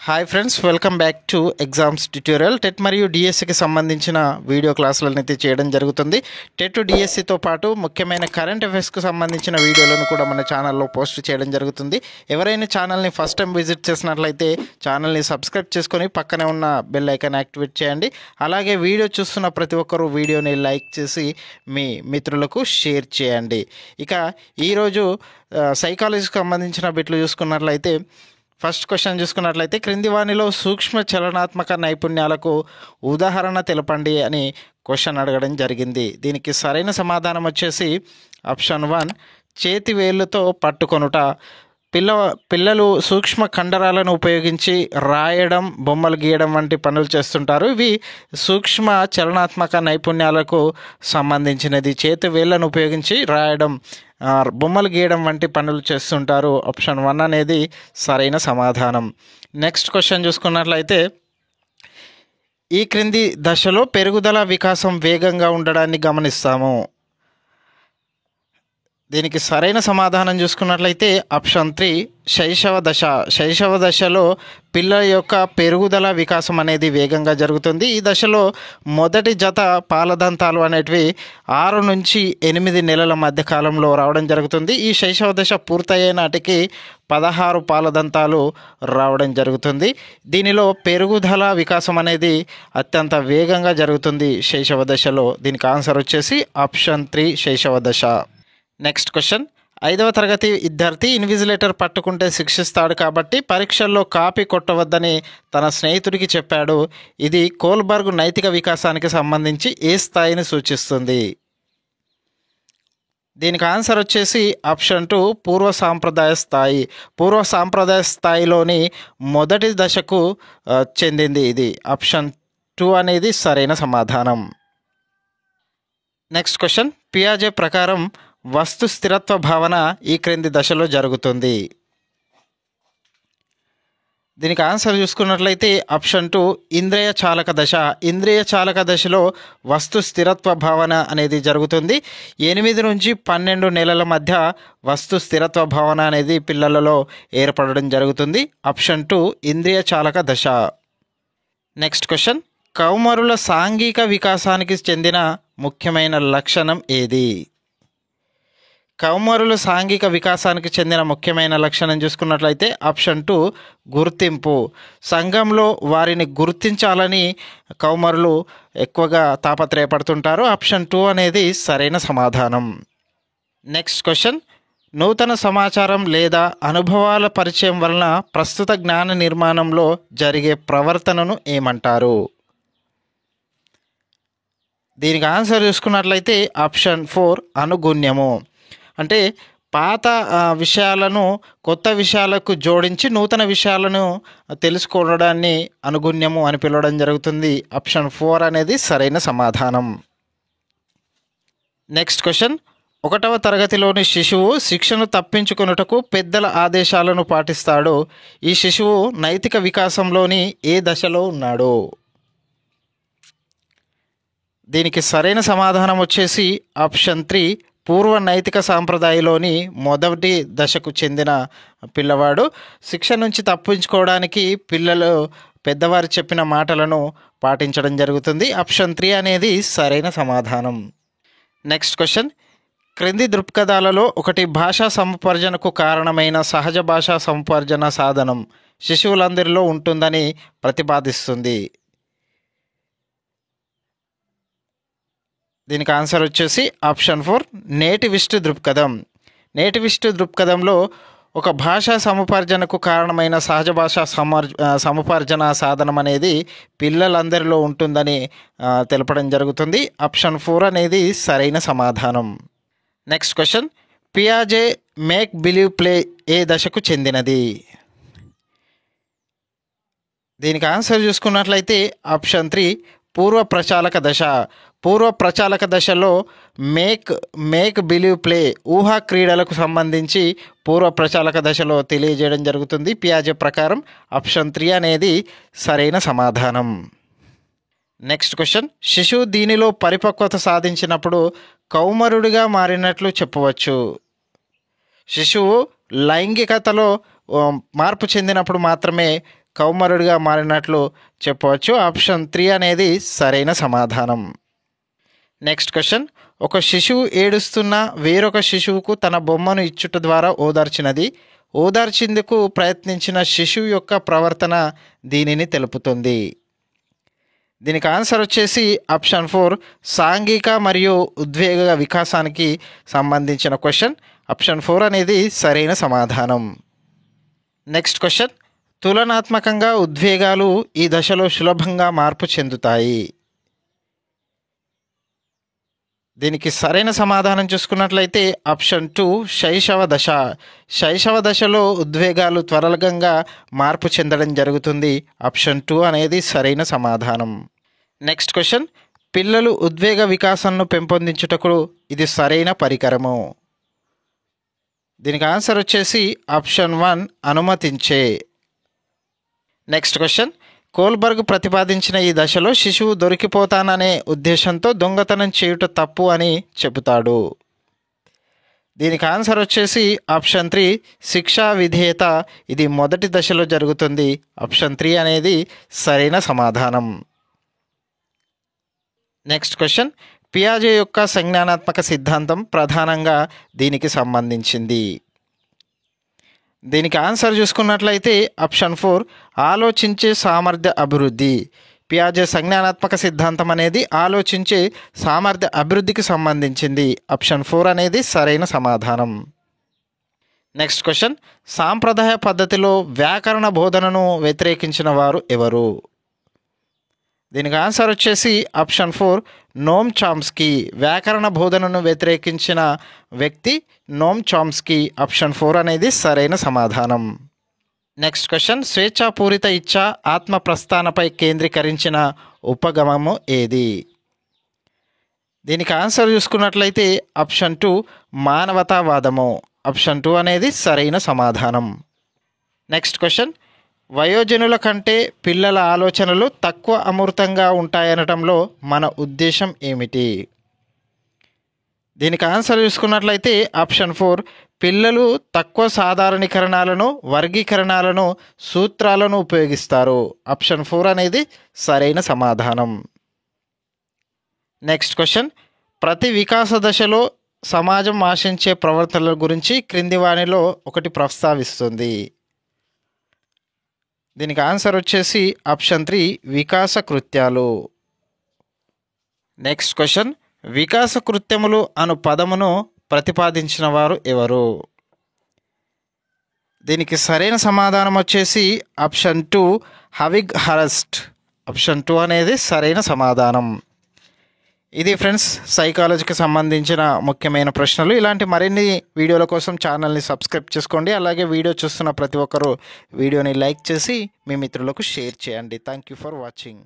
Hi friends, welcome back to exams tutorial. TET మరియు డిఎస్సికి సంబంధించిన వీడియో క్లాసులను అయితే చేయడం జరుగుతుంది. టెట్ డిఎస్సితో పాటు ముఖ్యమైన కరెంట్ అఫైర్స్కు సంబంధించిన వీడియోలను కూడా మన ఛానల్లో పోస్ట్ చేయడం జరుగుతుంది. ఎవరైనా ఛానల్ని ఫస్ట్ టైం విజిట్ చేసినట్లయితే ఛానల్ని సబ్స్క్రైబ్ చేసుకొని పక్కనే ఉన్న బెల్ ఐకాన్ యాక్టివేట్ చేయండి. అలాగే వీడియో చూస్తున్న ప్రతి ఒక్కరూ వీడియోని లైక్ చేసి మీ మిత్రులకు షేర్ చేయండి. ఇక ఈరోజు సైకాలజీకి సంబంధించిన బిట్లు చూసుకున్నట్లయితే ఫస్ట్ క్వశ్చన్ చూసుకున్నట్లయితే క్రింది వానిలో సూక్ష్మ చలనాత్మక నైపుణ్యాలకు ఉదాహరణ తెలపండి అని క్వశ్చన్ అడగడం జరిగింది. దీనికి సరైన సమాధానం వచ్చేసి ఆప్షన్ 1 చేతి వేళ్ళతో పట్టుకొనుట. పిల్లలు సూక్ష్మ కండరాలను ఉపయోగించి రాయడం, బొమ్మలు గీయడం వంటి పనులు చేస్తుంటారు. ఇవి సూక్ష్మ చలనాత్మక నైపుణ్యాలకు సంబంధించినది. చేతి వేళ్ళను ఉపయోగించి రాయడం, బొమ్మలు గీయడం వంటి పనులు చేస్తుంటారు. ఆప్షన్ 1 అనేది సరైన సమాధానం. నెక్స్ట్ క్వశ్చన్ చూసుకున్నట్లయితే ఈ క్రింది దశలో పెరుగుదల వికాసం వేగంగా ఉండడాన్ని గమనిస్తాము. దీనికి సరైన సమాధానం చూసుకున్నట్లయితే ఆప్షన్ 3 శైశవ దశ. శైశవ దశలో పిల్లల యొక్క పెరుగుదల వికాసం అనేది వేగంగా జరుగుతుంది. ఈ దశలో మొదటి జత పాలదంతాలు అనేటివి 6 నుంచి 8 నెలల మధ్య కాలంలో రావడం జరుగుతుంది. ఈ శైశవ దశ పూర్తయ్యే నాటికి 16 పాలదంతాలు రావడం జరుగుతుంది. దీనిలో పెరుగుదల వికాసం అనేది అత్యంత వేగంగా జరుగుతుంది శైశవ దశలో. దీనికి ఆన్సర్ వచ్చేసి ఆప్షన్ 3 శైశవ దశ. నెక్స్ట్ క్వశ్చన్, 5వ తరగతి విద్యార్థి ఇన్విజిలేటర్ పట్టుకుంటే శిక్షిస్తాడు కాబట్టి పరీక్షల్లో కాపీ కొట్టవద్దని తన స్నేహితుడికి చెప్పాడు. ఇది కోల్బర్గ్ నైతిక వికాసానికి సంబంధించి ఏ స్థాయిని సూచిస్తుంది? దీనికి ఆన్సర్ వచ్చేసి ఆప్షన్ 2 పూర్వ సాంప్రదాయ స్థాయి. పూర్వ సాంప్రదాయ స్థాయిలోని మొదటి దశకు చెందింది ఇది. ఆప్షన్ 2 అనేది సరైన సమాధానం. నెక్స్ట్ క్వశ్చన్, పియాజే ప్రకారం వస్తు స్థిరత్వ భావన ఈ క్రింది దశలో జరుగుతుంది. దీనికి ఆన్సర్ చూసుకున్నట్లయితే ఆప్షన్ 2 ఇంద్రియ చాలక దశ. ఇంద్రియ చాలక దశలో వస్తు స్థిరత్వ భావన అనేది జరుగుతుంది. 8 నుంచి 12 నెలల మధ్య వస్తు స్థిరత్వ భావన అనేది పిల్లలలో ఏర్పడడం జరుగుతుంది. ఆప్షన్ 2 ఇంద్రియ చాలక దశ. నెక్స్ట్ క్వశ్చన్, కౌమారుల సాంఘిక వికాసానికి చెందిన ముఖ్యమైన లక్షణం ఏది? కౌమారుల సాంఘిక వికాసానికి చెందిన ముఖ్యమైన లక్షణం చూసుకున్నట్లయితే ఆప్షన్ 2 గుర్తింపు. సంఘంలో వారిని గుర్తించాలని కౌమారులు ఎక్కువగా తాపత్రయపడుతుంటారు. ఆప్షన్ 2 అనేది సరైన సమాధానం. నెక్స్ట్ క్వశ్చన్, నూతన సమాచారం లేదా అనుభవాల పరిచయం వలన ప్రస్తుత జ్ఞాన నిర్మాణంలో జరిగే ప్రవర్తనను ఏమంటారు? దీనికి ఆన్సర్ చూసుకున్నట్లయితే ఆప్షన్ 4 అనుగుణ్యము. అంటే పాత విషయాలను కొత్త విషయాలకు జోడించి నూతన విషయాలను తెలుసుకోవడాన్ని అనుగుణ్యము అని పిలవడం జరుగుతుంది. ఆప్షన్ 4 అనేది సరైన సమాధానం. నెక్స్ట్ క్వశ్చన్, 1వ తరగతిలోని శిశువు శిక్షను తప్పించుకొనుటకు పెద్దల ఆదేశాలను పాటిస్తాడు. ఈ శిశువు నైతిక వికాసంలోని ఏ దశలో ఉన్నాడు? దీనికి సరైన సమాధానం వచ్చేసి ఆప్షన్ 3 పూర్వ నైతిక సాంప్రదాయంలోని మొదటి దశకు చెందిన పిల్లవాడు. శిక్ష నుంచి తప్పించుకోవడానికి పిల్లలు పెద్దవారు చెప్పిన మాటలను పాటించడం జరుగుతుంది. ఆప్షన్ 3 అనేది సరైన సమాధానం. నెక్స్ట్ క్వశ్చన్, క్రింది దృక్పథాలలో ఒకటి భాషా సముపార్జనకు కారణమైన సహజ భాషా సముపార్జన సాధనం శిశువులందరిలో ఉంటుందని ప్రతిపాదిస్తుంది. దీనికి ఆన్సర్ వచ్చేసి ఆప్షన్ 4 నేటివిస్ట్ దృక్పథం. నేటివిస్ట్ దృక్పథంలో ఒక భాషా సముపార్జనకు కారణమైన సహజ భాషా సముపార్జన సాధనం అనేది పిల్లలందరిలో ఉంటుందని తెలపడం జరుగుతుంది. ఆప్షన్ 4 అనేది సరైన సమాధానం. నెక్స్ట్ క్వశ్చన్, పియాజే మేక్ బిలీవ్ ప్లే ఏ దశకు చెందినది? దీనికి ఆన్సర్ చూసుకున్నట్లయితే ఆప్షన్ 3 పూర్వ ప్రచాలక దశ. పూర్వ ప్రచాలక దశలో మేక్ బిలీవ్ ప్లే ఊహా క్రీడలకు సంబంధించి పూర్వ ప్రచాలక దశలో తెలియజేయడం జరుగుతుంది. పియాజే ప్రకారం ఆప్షన్ 3 అనేది సరైన సమాధానం. నెక్స్ట్ క్వశ్చన్, శిశువు దీనిలో పరిపక్వత సాధించినప్పుడు కౌమారుడిగా మారినట్లు చెప్పవచ్చు. శిశువు లైంగికతలో మార్పు చెందినప్పుడు మాత్రమే కౌమారుడిగా మారినట్లు చెప్పవచ్చు. ఆప్షన్ 3 అనేది సరైన సమాధానం. నెక్స్ట్ క్వశ్చన్, ఒక శిశువు ఏడుస్తున్న వేరొక శిశువుకు తన బొమ్మను ఇచ్చుట ద్వారా ఓదార్చినది. ఓదార్చేందుకు ప్రయత్నించిన శిశువు యొక్క ప్రవర్తన దీనిని తెలుపుతుంది. దీనికి ఆన్సర్ వచ్చేసి ఆప్షన్ 4 సాంఘిక మరియు ఉద్వేగ వికాసానికి సంబంధించిన క్వశ్చన్. ఆప్షన్ 4 అనేది సరైన సమాధానం. నెక్స్ట్ క్వశ్చన్, తులనాత్మకంగా ఉద్వేగాలు ఈ దశలో సులభంగా మార్పు చెందుతాయి. దీనికి సరైన సమాధానం చూసుకున్నట్లయితే ఆప్షన్ 2 శైశవ దశ. శైశవ దశలో ఉద్వేగాలు త్వరగా మార్పు చెందడం జరుగుతుంది. ఆప్షన్ 2 అనేది సరైన సమాధానం. నెక్స్ట్ క్వశ్చన్, పిల్లలు ఉద్వేగ వికాసాన్ని పెంపొందించుటకు ఇది సరైన పరికరము. దీనికి ఆన్సర్ వచ్చేసి ఆప్షన్ 1 అనుమతించే. నెక్స్ట్ క్వశ్చన్, కోల్బర్గ్ ప్రతిపాదించిన ఈ దశలో శిశువు దొరికిపోతాననే ఉద్దేశంతో దొంగతనం చేయుట తప్పు అని చెబుతాడు. దీనికి ఆన్సర్ వచ్చేసి ఆప్షన్ 3 శిక్షా విధేయత. ఇది మొదటి దశలో జరుగుతుంది. ఆప్షన్ 3 అనేది సరైన సమాధానం. నెక్స్ట్ క్వశ్చన్, పియాజే యొక్క సంజ్ఞానాత్మక సిద్ధాంతం ప్రధానంగా దీనికి సంబంధించింది. దీనికి ఆన్సర్ చూసుకున్నట్లయితే ఆప్షన్ 4 ఆలోచించే సామర్థ్య అభివృద్ధి. పియాజే సంజ్ఞానాత్మక సిద్ధాంతం అనేది ఆలోచించే సామర్థ్య అభివృద్ధికి సంబంధించింది. ఆప్షన్ 4 అనేది సరైన సమాధానం. నెక్స్ట్ క్వశ్చన్, సాంప్రదాయ పద్ధతిలో వ్యాకరణ బోధనను వ్యతిరేకించిన వారు ఎవరు? దీనికి ఆన్సర్ వచ్చేసి ఆప్షన్ 4 నోమ్ చామ్స్కీ. వ్యాకరణ బోధనను వ్యతిరేకించిన వ్యక్తి నోమ్ చామ్స్కీ. ఆప్షన్ 4 అనేది సరైన సమాధానం. నెక్స్ట్ క్వశ్చన్, స్వేచ్ఛాపూరిత ఇచ్ఛ ఆత్మ ప్రస్థానపై కేంద్రీకరించిన ఉపగమము ఏది? దీనికి ఆన్సర్ చూసుకున్నట్లయితే ఆప్షన్ 2 మానవతావాదము. ఆప్షన్ 2 అనేది సరైన సమాధానం. నెక్స్ట్ క్వశ్చన్, వయోజనుల కంటే పిల్లల ఆలోచనలు తక్కువ అమూర్తంగా ఉంటాయనటంలో మన ఉద్దేశం ఏమిటి? దీనికి ఆన్సర్ చూసుకున్నట్లయితే ఆప్షన్ 4 పిల్లలు తక్కువ సాధారణీకరణాలను, వర్గీకరణాలను, సూత్రాలను ఉపయోగిస్తారు. ఆప్షన్ 4 అనేది సరైన సమాధానం. నెక్స్ట్ క్వశ్చన్, ప్రతి వికాస దశలో సమాజం ఆశించే ప్రవర్తనల గురించి క్రింది వానిలో ఒకటి ప్రస్తావిస్తుంది. దీనికి ఆన్సర్ వచ్చేసి ఆప్షన్ 3 వికాస కృత్యాలు. నెక్స్ట్ క్వశ్చన్, వికాస కృత్యములు అను పదమును ప్రతిపాదించిన వారు ఎవరు? దీనికి సరైన సమాధానం వచ్చేసి ఆప్షన్ 2 హవిగ్ హరస్ట్. ఆప్షన్ 2 అనేది సరైన సమాధానం. ఇది ఫ్రెండ్స్ సైకాలజీకి సంబంధించిన ముఖ్యమైన ప్రశ్నలు. ఇలాంటి మరిన్ని వీడియోల కోసం ఛానల్ని సబ్స్క్రైబ్ చేసుకోండి. అలాగే వీడియో చూస్తున్న ప్రతి ఒక్కరూ వీడియోని లైక్ చేసి మీ మిత్రులకు షేర్ చేయండి. Thank you for watching.